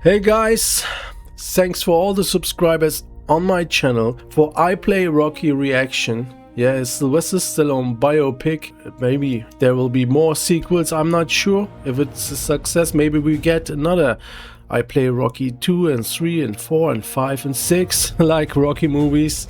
Hey guys, thanks for all the subscribers on my channel for I Play Rocky reaction. Yeah, it's Sylvester Stallone Biopic. Maybe there will be more sequels, I'm not sure. If it's a success, maybe we get another I Play Rocky 2 and 3 and 4 and 5 and 6 like Rocky movies.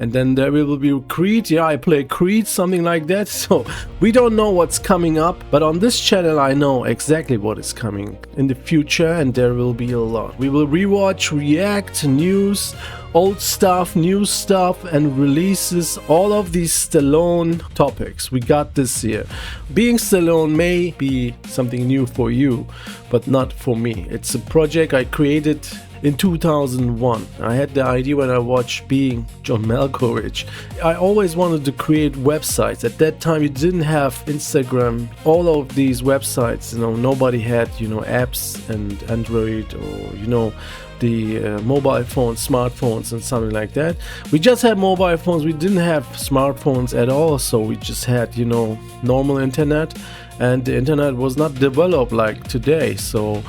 And then there will be Creed. Yeah, I play Creed, something like that. So we don't know what's coming up, but on this channel I know exactly what is coming in the future, and there will be a lot. We will rewatch, react, news, old stuff, new stuff, and releases, all of these Stallone topics. We got this year. Being Stallone may be something new for you, but not for me. It's a project I created in 2001. I had the idea when I watched Being John Malkovich. I always wanted to create websites. At that time you didn't have Instagram, all of these websites, nobody had, apps and Android or, the mobile phones, smartphones and something like that. We just had mobile phones, we didn't have smartphones at all, so we just had, normal internet, and the internet was not developed like today, so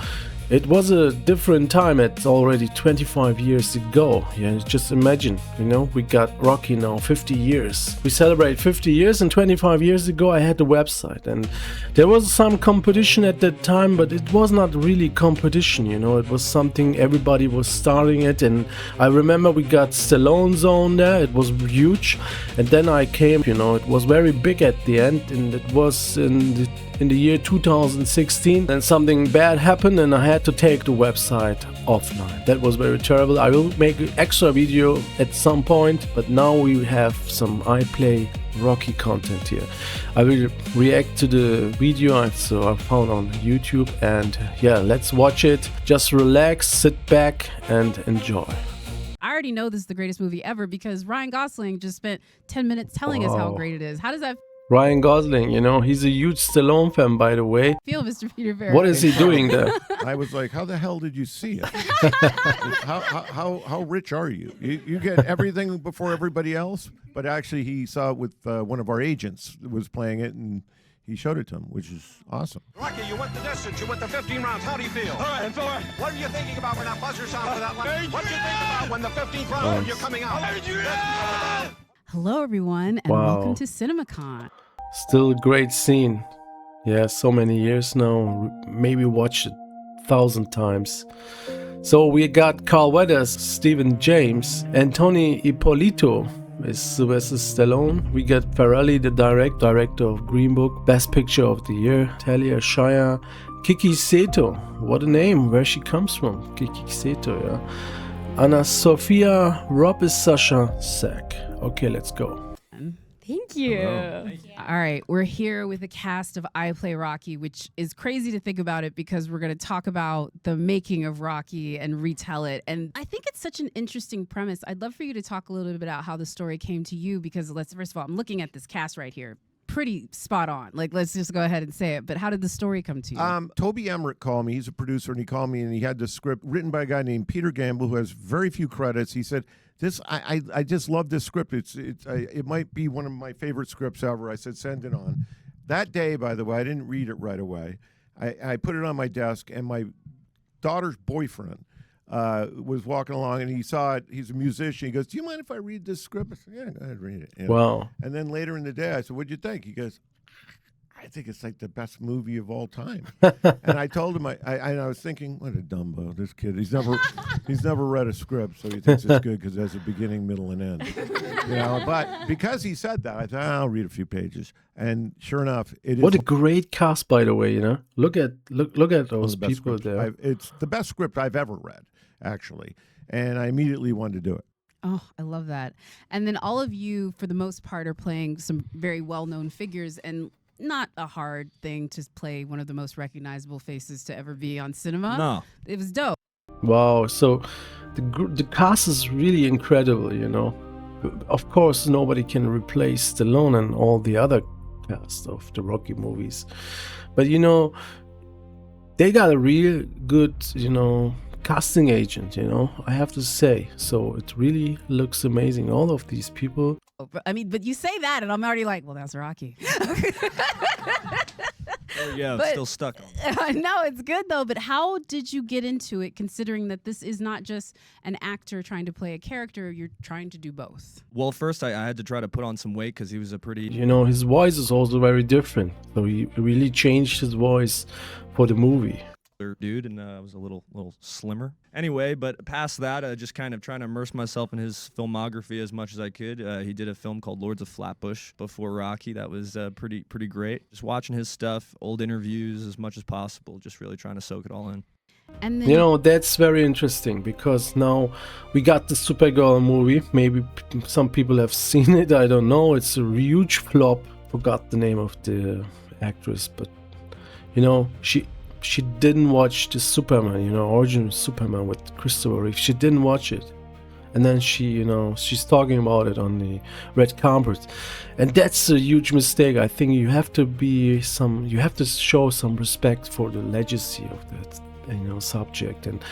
it was a different time. It's already 25 years ago. Yeah, just imagine, we got Rocky now 50 years. We celebrate 50 years, and 25 years ago I had the website, and there was some competition at that time, but it was not really competition, it was something everybody was starting it. And I remember we got Stallone Zone there, it was huge, and then I came, it was very big at the end, and it was in the year 2016, and something bad happened and I had to take the website offline. That was very terrible. I will make an extra video at some point, but now we have some I Play Rocky content here. I will react to the video I found on YouTube, and yeah, let's watch it. Just relax, sit back and enjoy. I already know this is the greatest movie ever because Ryan Gosling just spent 10 minutes telling us how great it is. How does that Ryan Gosling, he's a huge Stallone fan, by the way. feel, Mr. Peter Bear? What is he doing there? I was like, how the hell did you see it? how rich are you? You get everything before everybody else? But actually, he saw it with one of our agents that was playing it, and he showed it to him, which is awesome. Rocky, you went the distance. You went the 15 rounds. How do you feel? All right, and Thor, what are you thinking about when that buzzer sounds for that one? What do you think about when the 15th round you're coming out? Hello, everyone, and welcome to CinemaCon. Still a great scene. Yeah, so many years now. Maybe watched it 1,000 times. So we got Carl Weathers, Stephen James, and Tony Ippolito is Sylvester Stallone. We got Farrelly, the director of Green Book, Best Picture of the Year, Talia Shire, Kiki Seto. What a name, where she comes from. Kiki Seto, yeah. Anna Sophia Robb is Sasha Sack. Okay, let's go. Thank you. All right, we're here with a cast of I Play Rocky, which is crazy to think about it because we're going to talk about the making of Rocky and retell it. And I think it's such an interesting premise. I'd love for you to talk a little bit about how the story came to you, because first of all, I'm looking at this cast right here. Pretty spot on. Let's just go ahead and say it. But how did the story come to you? Toby Emmerich called me. He's a producer, and he called me, and he had the script written by a guy named Peter Gamble, who has very few credits. He said, I just love this script. It might be one of my favorite scripts ever. I said, send it on. That day, by the way, I didn't read it right away. I put it on my desk, and my daughter's boyfriend was walking along, and he saw it. He's a musician. He goes, do you mind if I read this script? I said, yeah, go ahead, read it. Wow. And then later in the day, I said, what'd you think? He goes, I think it's like the best movie of all time. And I told him, I was thinking, what a dumbo, this kid. He's never read a script, so he thinks it's good because it has a beginning, middle, and end. But because he said that, I thought, I'll read a few pages. And sure enough, it is. What a great cast, by the way, Look at those people there. It's the best script I've ever read, actually. And I immediately wanted to do it. Oh, I love that. And then all of you, for the most part, are playing some very well-known figures, and not a hard thing to play one of the most recognizable faces to ever be on cinema. No. It was dope. Wow, so the cast is really incredible, Of course, nobody can replace Stallone and all the other cast of the Rocky movies. But, they got a real good, casting agent, I have to say. So it really looks amazing. All of these people. I mean, but you say that and I'm already like, well, that's Rocky. Yeah, But- I'm still stuck on. No, it's good though. But how did you get into it, considering that this is not just an actor trying to play a character, you're trying to do both? Well, first I had to try to put on some weight because he was a pretty You know, his voice is also very different. So he really changed his voice for the movie. dude, and I was a little slimmer. Anyway, but past that, just kind of trying to immerse myself in his filmography as much as I could. He did a film called Lords of Flatbush before Rocky. That was pretty great. Just watching his stuff, old interviews as much as possible. Just really trying to soak it all in. And then You know, that's very interesting because now we got the Supergirl movie. Maybe some people have seen it. I don't know. It's a huge flop. Forgot the name of the actress, but you know, she didn't watch the Superman, you know, Origin Superman with Christopher Reeve. She didn't watch it. And then she's talking about it on the red carpet. And that's a huge mistake. I think you have to show some respect for the legacy of that, subject. And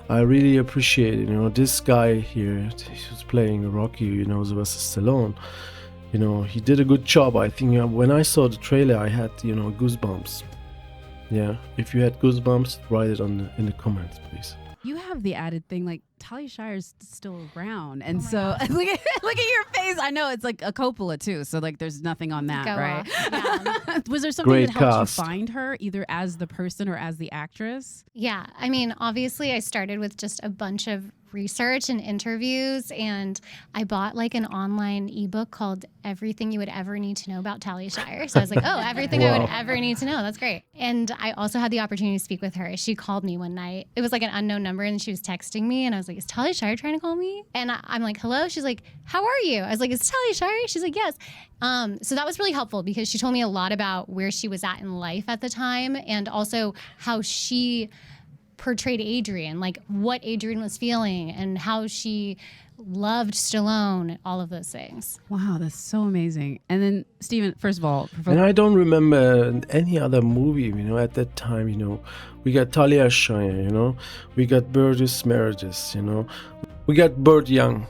I really appreciate it. You know, this guy here, he was playing Rocky, you know, Sylvester Stallone. You know, he did a good job. I think when I saw the trailer, I had, goosebumps. Yeah, if you had goosebumps, write it in the comments, please. you have the added thing, like Talia Shire's still around, and so look at your face. I know it's like a Coppola too, so like there's nothing on that, Go right? Yeah. Was there something Great that helped cast. you find her, either as the person or as the actress? Yeah, I mean, obviously, I started with just a bunch of research and interviews, and I bought like an online ebook called Everything You Would Ever Need to Know About Talia Shire. So I was like, oh, everything I would Wow. ever need to know. That's great. And I also had the opportunity to speak with her. She called me one night. It was like an unknown number, and she was texting me, and I was like, is Talia Shire trying to call me? And I'm like, hello? She's like, how are you? I was like, is Talia Shire? She's like, yes. So that was really helpful because she told me a lot about where she was at in life at the time, and also how she portrayed Adrian, like what Adrian was feeling and how she loved Stallone, all of those things. Wow, that's so amazing. And then Steven, first of all, And I don't remember any other movie, at that time, we got Talia Shire, we got Burgess Meredith, we got Burt Young,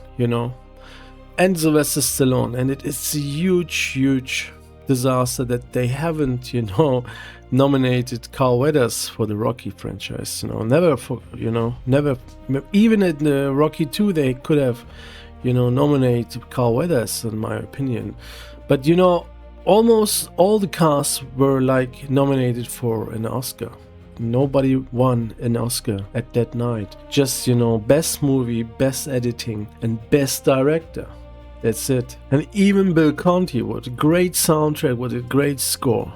and Sylvester Stallone. And it's a huge, huge disaster that they haven't, nominated Carl Weathers for the Rocky franchise. Never, even in the Rocky 2, they could have, nominated Carl Weathers, in my opinion. But, almost all the casts were like nominated for an Oscar. Nobody won an Oscar at that night. Just, best movie, best editing, and best director. That's it. And even Bill Conti, what a great soundtrack, what a great score.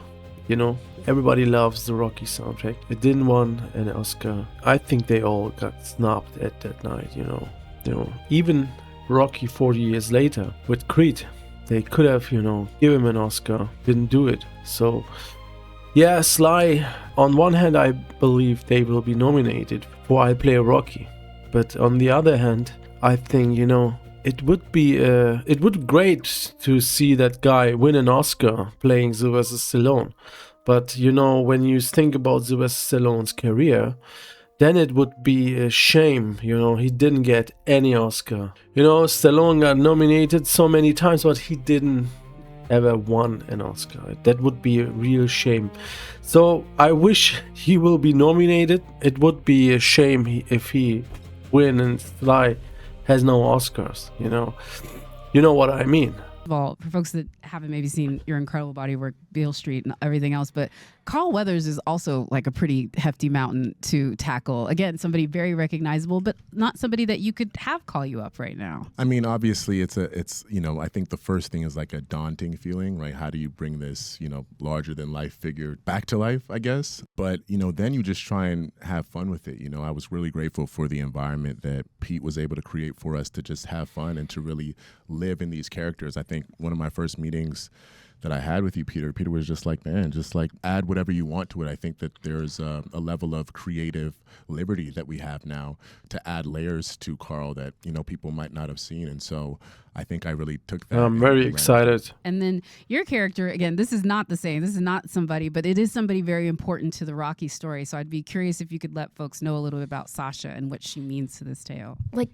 Everybody loves the Rocky soundtrack. It didn't win an Oscar. I think they all got snubbed at that night, Even Rocky 40 years later with Creed, they could have, give him an Oscar. Didn't do it. So, yeah, Sly, on one hand, I believe they will be nominated for I Play Rocky. But on the other hand, I think, it would be great to see that guy win an Oscar playing Sylvester Stallone. But, when you think about Sylvester Stallone's career, then it would be a shame, he didn't get any Oscar. Stallone got nominated so many times, but he didn't ever won an Oscar. That would be a real shame. So I wish he will be nominated. It would be a shame if he win and Sly has no Oscars, You know what I mean. Of all, for folks that haven't maybe seen your incredible body of work, Beale Street and everything else, but Carl Weathers is also like a pretty hefty mountain to tackle. Again, somebody very recognizable, but not somebody that you could have call you up right now. I mean, obviously, it's I think the first thing is like a daunting feeling, right? How do you bring this, larger than life figure back to life, I guess? But, then you just try and have fun with it. I was really grateful for the environment that Pete was able to create for us to just have fun and to really live in these characters. I think one of my first meetings that I had with you, Peter was just like, man, just like add whatever you want to it. I think that there's a level of creative liberty that we have now to add layers to Carl that, people might not have seen. And so I think I really took that. I'm very excited. And then your character, again, this is not the same. This is not somebody, but it is somebody very important to the Rocky story. So I'd be curious if you could let folks know a little bit about Sasha and what she means to this tale. Like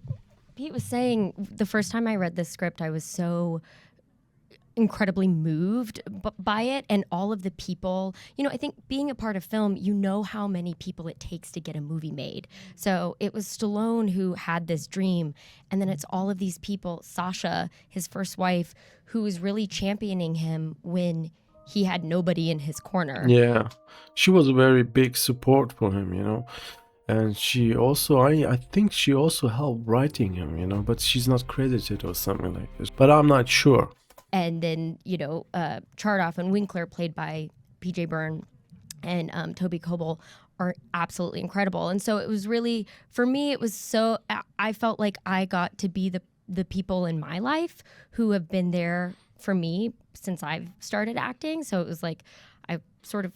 Pete was saying, the first time I read this script, I was so incredibly moved by it, and all of the people. I think being a part of film, you know how many people it takes to get a movie made. So it was Stallone who had this dream, and then it's all of these people, Sasha, his first wife, who is really championing him when he had nobody in his corner. Yeah, she was a very big support for him, and she also, I think she also helped writing him, but she's not credited or something like this, but I'm not sure. And then, Chardoff and Winkler, played by PJ Byrne and Toby Coble, are absolutely incredible. And so it was really, for me, it was so, I felt like I got to be the people in my life who have been there for me since I've started acting. So it was like, I sort of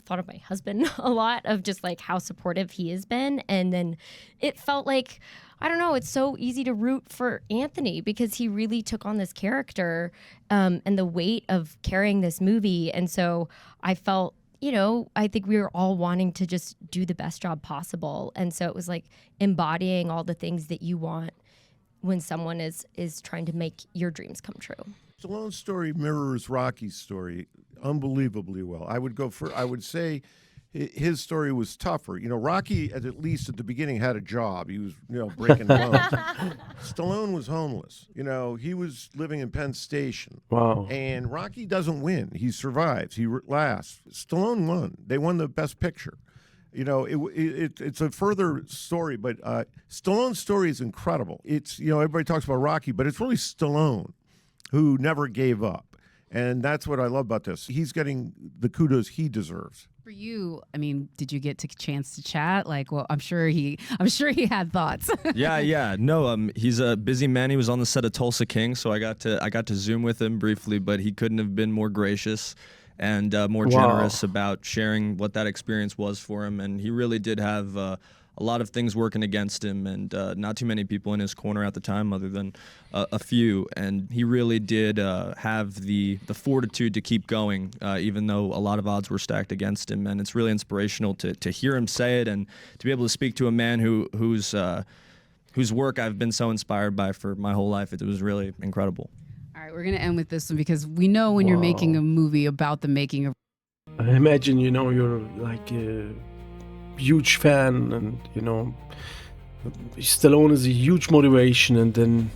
thought of my husband a lot, of just like how supportive he has been. And then it felt like, I don't know, it's so easy to root for Anthony because he really took on this character and the weight of carrying this movie. And so I felt, I think we were all wanting to just do the best job possible. And so it was like embodying all the things that you want when someone is trying to make your dreams come true. Stallone's story mirrors Rocky's story unbelievably well. I would say his story was tougher. Rocky, at least at the beginning, had a job. He was, breaking loans. Stallone was homeless. He was living in Penn Station. Wow. And Rocky doesn't win. He survives. He lasts. Stallone won. They won the Best Picture. It's a further story, but Stallone's story is incredible. It's, everybody talks about Rocky, but it's really Stallone who never gave up. And that's what I love about this. He's getting the kudos he deserves. For you, I mean, did you get a chance to chat? Like, well, I'm sure he had thoughts. Yeah. No, he's a busy man. He was on the set of Tulsa King, so I got to Zoom with him briefly, but he couldn't have been more gracious and more generous about sharing what that experience was for him. And he really did have a lot of things working against him, and not too many people in his corner at the time, other than a few. And he really did have the fortitude to keep going, even though a lot of odds were stacked against him. And it's really inspirational to hear him say it, and to be able to speak to a man whose work I've been so inspired by for my whole life. It was really incredible. All right, we're going to end with this one, because we know when you're making a movie about the making of... I imagine, you're like a huge fan, and, Stallone is a huge motivation, and then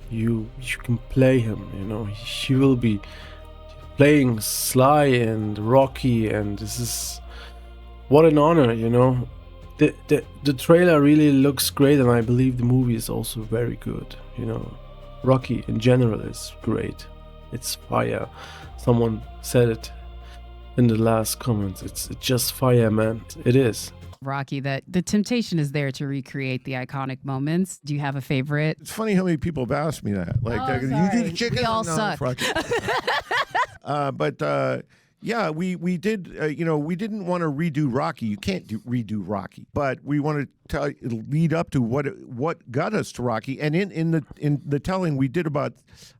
you can play him, he will be playing Sly and Rocky, and this is... what an honor, The trailer really looks great, and I believe the movie is also very good, Rocky in general is great. It's fire. Someone said it in the last comments. It's just fire, man. It is. Rocky, that the temptation is there to recreate the iconic moments. Do you have a favorite? It's funny how many people have asked me that. Like, you do the chicken? We all No, suck. Yeah, we did. We didn't want to redo Rocky. You can't redo Rocky, but we want to lead up to what got us to Rocky. And in the telling, we did about,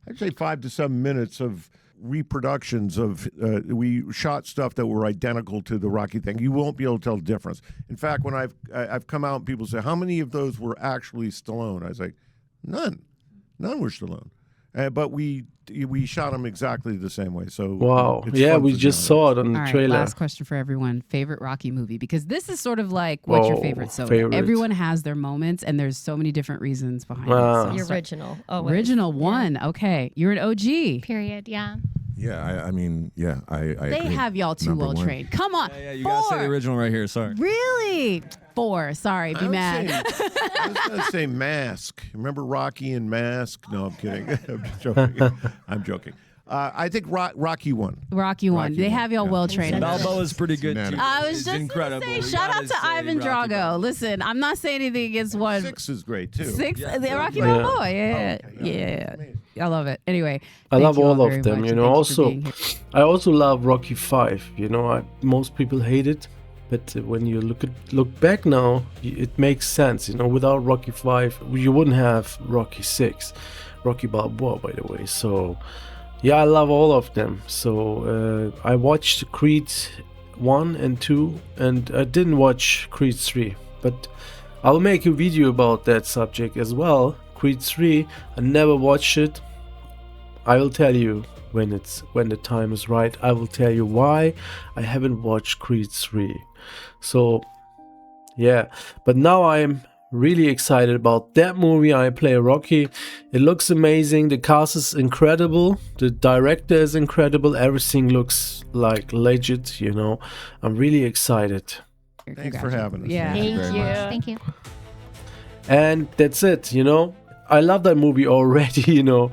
I'd say, 5 to 7 minutes of reproductions of. We shot stuff that were identical to the Rocky thing. You won't be able to tell the difference. In fact, when I've come out and people say, "How many of those were actually Stallone?" I was like, "None were Stallone." But we shot them exactly the same way. So wow, yeah, we just saw it on the trailer. Last question for everyone: favorite Rocky movie? Because this is sort of like what's your favorite? So everyone has their moments, and there's so many different reasons behind it. So the original, original one. Yeah. Okay, you're an OG. Period. Yeah. Yeah, I mean, yeah, I They agree. have y'all too well trained. Come on. Yeah, you gotta say the original right here. Sorry. Really? 4. Sorry, be mad. I was going to say Mask. Remember Rocky and Mask? No, I'm kidding. I'm joking. I'm joking. I think Rocky won. Rocky won. They have y'all well trained. Balboa's pretty good too. I was just incredible. Say, shout out to Ivan Drago. Listen, I'm not saying anything against one. 6 is great too. 6, the Rocky Balboa. Yeah. I love it. Anyway, I love all of them. I also love Rocky 5. Most people hate it, but when you look back now, it makes sense. Without Rocky 5, you wouldn't have Rocky 6, Rocky Balboa, by the way. So, yeah, I love all of them. So I watched Creed 1 and 2, and I didn't watch Creed 3, but I'll make a video about that subject as well. Creed 3, I never watched it. I will tell you when the time is right. I will tell you why I haven't watched Creed 3. So yeah, but now I'm really excited about that movie, I Play Rocky. It looks amazing, the cast is incredible, the director is incredible, everything looks like legit, you know. I'm really excited. Thanks for having us. Yeah. Thank you. Thank you. And that's it, you know. I love that movie already, you know.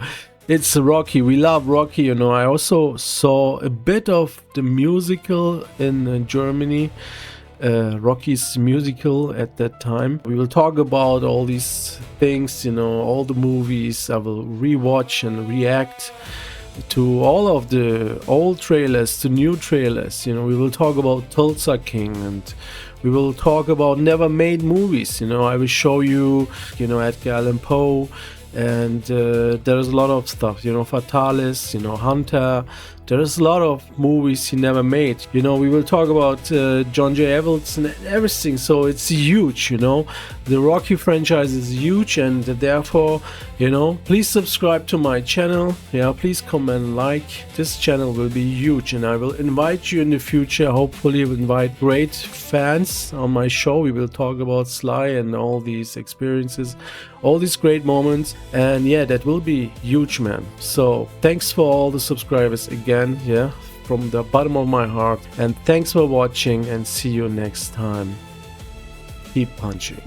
It's Rocky. We love Rocky, you know. I also saw a bit of the musical in Germany, Rocky's musical at that time. We will talk about all these things, you know, all the movies. I will rewatch and react to all of the old trailers, to new trailers. You know, we will talk about Tulsa King, and we will talk about never made movies. You know, I will show you, you know, Edgar Allan Poe, and there's a lot of stuff, you know, Fatalis, you know, Hunter. There's a lot of movies he never made. You know, we will talk about John J. Evans and everything. So it's huge, you know. The Rocky franchise is huge, and therefore, you know, please subscribe to my channel. Yeah, please comment, like. This channel will be huge, and I will invite you in the future. Hopefully, will invite great fans on my show. We will talk about Sly and all these experiences, all these great moments, and yeah, that will be huge, man. So thanks for all the subscribers again. Yeah, from the bottom of my heart, and thanks for watching, and see you next time. Keep punching.